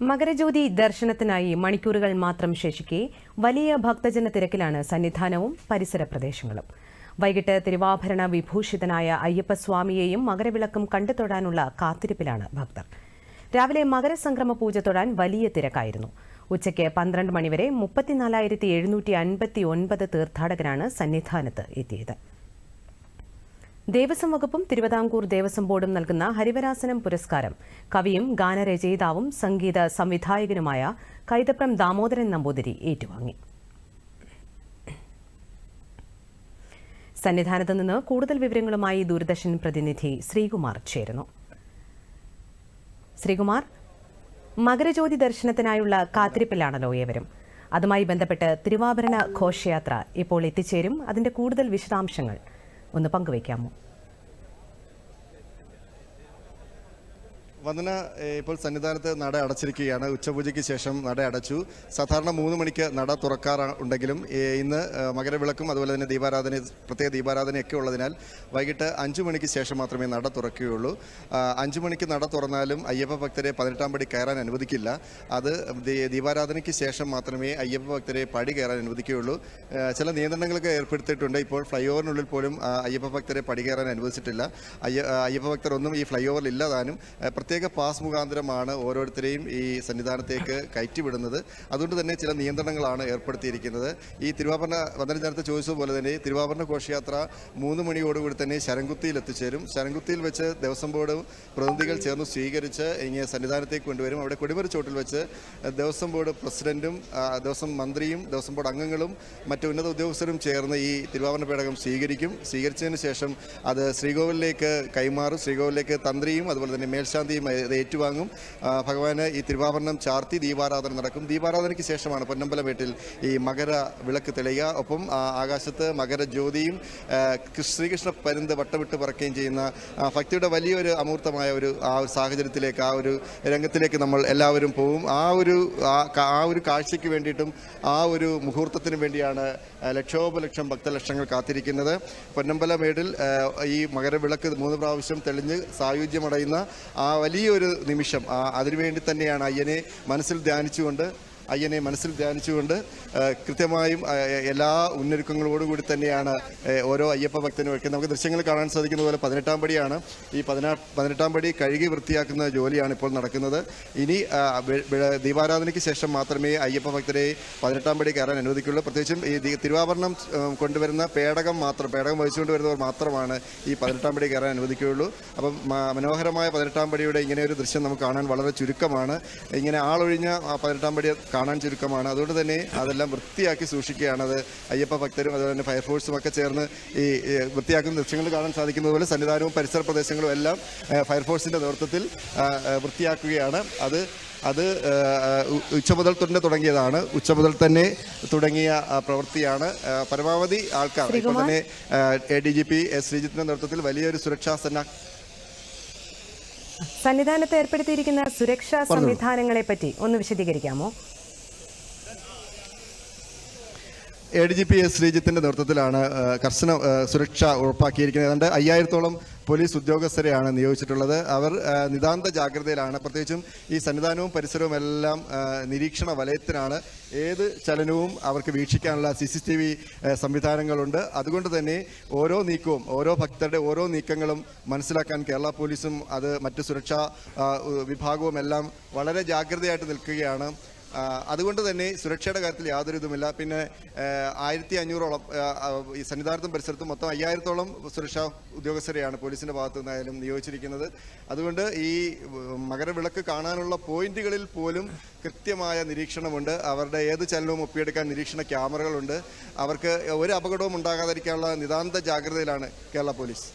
മകരജ്യോതി ദർശനത്തിനായി മണിക്കൂറുകൾ മാത്രം ശേഷിക്കെ വലിയ ഭക്തജന തിരക്കിലാണ് സന്നിധാനവും പരിസര പ്രദേശങ്ങളും. വൈകിട്ട് തിരുവാഭരണ വിഭൂഷിതനായ അയ്യപ്പസ്വാമിയെയും മകരവിളക്കും കണ്ടുതൊഴാനുള്ള കാത്തിരിപ്പിലാണ് ഭക്തർ. രാവിലെ മകരസംക്രമ പൂജ തൊഴാൻ വലിയ തിരക്കായിരുന്നു. ഉച്ചയ്ക്ക് 12 മണിവരെ 34,759 തീർത്ഥാടകരാണ് സന്നിധാനത്ത് എത്തിയത്. ദേവസ്വം വകുപ്പും തിരുവിതാംകൂർ ദേവസ്വം ബോർഡും നൽകുന്ന ഹരിവരാസനം പുരസ്കാരം കവിയും ഗാനരചയിതാവും സംഗീത സംവിധായകനുമായ കൈതപ്രം ദാമോദരൻ നമ്പൂതിരി ഏറ്റുവാങ്ങി. സന്നിധാനത്ത് നിന്ന് കൂടുതൽ വിവരങ്ങളുമായി ദൂരദർശൻ പ്രതിനിധി ശ്രീകുമാർ ചേരുന്നു. ശ്രീകുമാർ, മകരജ്യോതി ദർശനത്തിനായുള്ള കാത്തിരിപ്പിലാണല്ലോ ഏവരും. അതുമായി ബന്ധപ്പെട്ട് തിരുവാഭരണ ഘോഷയാത്ര ഇപ്പോൾ എത്തിച്ചേരും. അതിന്റെ കൂടുതൽ വിശദാംശങ്ങൾ ഒന്ന് പങ്കുവയ്ക്കാമോ? വന്ദന, ഇപ്പോൾ സന്നിധാനത്ത് നട അടച്ചിരിക്കുകയാണ്. ഉച്ചപൂജയ്ക്ക് ശേഷം നട അടച്ചു. സാധാരണ 3 മണിക്ക് നട തുറക്കാറുണ്ടെങ്കിലും ഇന്ന് മകരവിളക്കും അതുപോലെ തന്നെ പ്രത്യേക ദീപാരാധനയൊക്കെ ഉള്ളതിനാൽ വൈകിട്ട് 5 മണിക്ക് ശേഷം മാത്രമേ നട തുറക്കുകയുള്ളൂ. 5 മണിക്ക് നട തുറന്നാലും അയ്യപ്പ ഭക്തരെ 18-ാം പടി കയറാൻ അനുവദിക്കില്ല. അത് ദീപാരാധനയ്ക്ക് ശേഷം മാത്രമേ അയ്യപ്പ ഭക്തരെ പടി കയറാൻ അനുവദിക്കുകയുള്ളൂ. ചില നിയന്ത്രണങ്ങളൊക്കെ ഏർപ്പെടുത്തിയിട്ടുണ്ട്. ഇപ്പോൾ ഫ്ലൈ ഓവറിനുള്ളിൽ പോലും അയ്യപ്പ ഭക്തരെ പടി കയറാൻ അനുവദിച്ചിട്ടില്ല. അയ്യപ്പ ഭക്തരൊന്നും ഈ ഫ്ലൈ ഓവറിൽ ഇല്ലതാനും പ്രത്യേക പാസ് മുഖാന്തരമാണ് ഓരോരുത്തരെയും ഈ സന്നിധാനത്തേക്ക് കയറ്റിവിടുന്നത്. അതുകൊണ്ട് തന്നെ ചില നിയന്ത്രണങ്ങളാണ് ഏർപ്പെടുത്തിയിരിക്കുന്നത്. ഈ തിരുവാഭരണ വന്ദന നേരത്തെ ചോദിച്ചതുപോലെ തന്നെ തിരുവാഭരണ ഘോഷയാത്ര 3 മണിയോടുകൂടി തന്നെ ശരംകുത്തിയിൽ എത്തിച്ചേരും. ശരംകുത്തിയിൽ വെച്ച് ദേവസ്വം ബോർഡ് പ്രതിനിധികൾ ചേർന്ന് സ്വീകരിച്ച് ഇങ്ങനെ സന്നിധാനത്തേക്ക് കൊണ്ടുവരും. അവിടെ കൊടിമരച്ചോട്ടിൽ വെച്ച് ദേവസ്വം ബോർഡ് പ്രസിഡന്റും ദേവസ്വം മന്ത്രിയും ദേവസ്വം ബോർഡ് അംഗങ്ങളും മറ്റ് ഉന്നത ഉദ്യോഗസ്ഥരും ചേർന്ന് ഈ തിരുവാഭരണ പേടകം സ്വീകരിക്കും. സ്വീകരിച്ചതിന് ശേഷം അത് ശ്രീകോവിലേക്ക് കൈമാറും. ശ്രീകോവിലേക്ക് തന്ത്രിയും അതുപോലെ തന്നെ മേൽശാന്തിയും ഏറ്റുവാങ്ങും. ഭഗവാന് ഈ തിരുവാഭരണം ചാർത്തി ദീപാരാധന നടക്കും. ദീപാരാധനയ്ക്ക് ശേഷമാണ് പൊന്നമ്പലമേട്ടിൽ ഈ മകര വിളക്ക് തെളിയുക. ഒപ്പം ആകാശത്ത് മകരജ്യോതിയും ശ്രീകൃഷ്ണ പരുന്ത് വട്ടമിട്ട് പറക്കുകയും ചെയ്യുന്ന ഭക്തിയുടെ വലിയൊരു അമൂർത്തമായ ഒരു സാഹചര്യത്തിലേക്ക്, ആ ഒരു രംഗത്തിലേക്ക് നമ്മൾ എല്ലാവരും പോവും. ആ ഒരു കാഴ്ചയ്ക്ക് വേണ്ടിയിട്ടും ആ ഒരു മുഹൂർത്തത്തിന് വേണ്ടിയാണ് ലക്ഷോപലക്ഷം ഭക്തലക്ഷങ്ങൾ കാത്തിരിക്കുന്നത്. പൊന്നമ്പലമേടിൽ ഈ മകരവിളക്ക് 3 പ്രാവശ്യം തെളിഞ്ഞ് സായുജ്യമടയുന്ന ആ വലിയൊരു നിമിഷം, അതിനുവേണ്ടി തന്നെയാണ് അയ്യനെ മനസ്സിൽ ധ്യാനിച്ചുകൊണ്ട് കൃത്യമായും എല്ലാ മുന്നൊരുക്കങ്ങളോടുകൂടി തന്നെയാണ് ഓരോ അയ്യപ്പ ഭക്തനും വയ്ക്കുന്നത്. നമുക്ക് ദൃശ്യങ്ങൾ കാണാൻ സാധിക്കുന്ന പോലെ 18-ാം പടിയാണ്. ഈ 18-ാം പടി കഴുകി വൃത്തിയാക്കുന്ന ജോലിയാണ് ഇപ്പോൾ നടക്കുന്നത്. ഇനി ദീപാരാധനയ്ക്ക് ശേഷം മാത്രമേ അയ്യപ്പ ഭക്തരെ 18-ാം പടി കയറാൻ അനുവദിക്കുള്ളൂ. പ്രത്യേകിച്ചും ഈ തിരുവാഭരണം കൊണ്ടുവരുന്ന പേടകം വഹിച്ചുകൊണ്ട് വരുന്നവർ മാത്രമാണ് ഈ 18-ാം പടി കയറാൻ അനുവദിക്കുകയുള്ളൂ. അപ്പം മനോഹരമായ 18-ാം പടിയുടെ ഇങ്ങനെ ഒരു ദൃശ്യം നമുക്ക് കാണാൻ വളരെ ചുരുക്കമാണ്. ഇങ്ങനെ ആളൊഴിഞ്ഞ 18-ാം പടി കാണാൻ ചുരുക്കമാണ്. അതുകൊണ്ട് തന്നെ അതെല്ലാം വൃത്തിയാക്കി സൂക്ഷിക്കുകയാണ്. അത് അയ്യപ്പ ഭക്തരും അതുപോലെ തന്നെ ഫയർഫോഴ്സും ഒക്കെ ചേർന്ന് ഈ വൃത്തിയാക്കുന്ന ദൃശ്യങ്ങൾ കാണാൻ സാധിക്കുന്നത് പോലെ സന്നിധാനവും പരിസര പ്രദേശങ്ങളും എല്ലാം ഫയർഫോഴ്സിൻ്റെ നേതൃത്വത്തിൽ വൃത്തിയാക്കുകയാണ്. അത് ഉച്ച മുതൽ തന്നെ തുടങ്ങിയതാണ്. ഉച്ച മുതൽ തന്നെ തുടങ്ങിയ പ്രവൃത്തിയാണ്. പരമാവധി ആൾക്കാർ ഇപ്പോൾ തന്നെ ADGP S. ശ്രീജിത്തിന്റെ നേതൃത്വത്തിൽ വലിയൊരു സുരക്ഷാ സന്നിധാനത്ത് ഏർപ്പെടുത്തിയിരിക്കുന്ന സുരക്ഷാ സംവിധാനങ്ങളെ പറ്റി ഒന്ന് വിശദീകരിക്കാമോ? ADGP S. ശ്രീജിത്തിന്റെ നേതൃത്വത്തിലാണ് കർശന സുരക്ഷ ഉറപ്പാക്കിയിരിക്കുന്നത്. ഏതാണ്ട് 5000-ഓളം പോലീസ് ഉദ്യോഗസ്ഥരെയാണ് നിയോഗിച്ചിട്ടുള്ളത്. അവർ നിതാന്ത ജാഗ്രതയിലാണ്. പ്രത്യേകിച്ചും ഈ സന്നിധാനവും പരിസരവും എല്ലാം നിരീക്ഷണ വലയത്തിനാണ്. ഏത് ചലനവും അവർക്ക് വീക്ഷിക്കാനുള്ള CCTV സംവിധാനങ്ങളുണ്ട്. അതുകൊണ്ട് തന്നെ ഓരോ ഭക്തരുടെ ഓരോ നീക്കങ്ങളും മനസ്സിലാക്കാൻ കേരള പോലീസും അത് മറ്റ് സുരക്ഷാ വിഭാഗവും എല്ലാം വളരെ ജാഗ്രതയായിട്ട് നിൽക്കുകയാണ്. അതുകൊണ്ട് തന്നെ സുരക്ഷയുടെ കാര്യത്തിൽ യാതൊരു ഇതുമില്ല. പിന്നെ 1500-ഓളം ഈ സന്നിധാനത്തും പരിസരത്തും മൊത്തം 5000-ഓളം സുരക്ഷാ ഉദ്യോഗസ്ഥരെയാണ് പോലീസിൻ്റെ ഭാഗത്തു നിന്നായാലും നിയോഗിച്ചിരിക്കുന്നത്. അതുകൊണ്ട് ഈ മകരവിളക്ക് കാണാനുള്ള പോയിന്റുകളിൽ പോലും കൃത്യമായ നിരീക്ഷണമുണ്ട്. അവരുടെ ഏത് ചലനവും ഒപ്പിയെടുക്കാൻ നിരീക്ഷണ ക്യാമറകളുണ്ട്. അവർക്ക് ഒരു അപകടവും ഉണ്ടാകാതിരിക്കാനുള്ള നിതാന്ത ജാഗ്രതയിലാണ് കേരള പോലീസ്.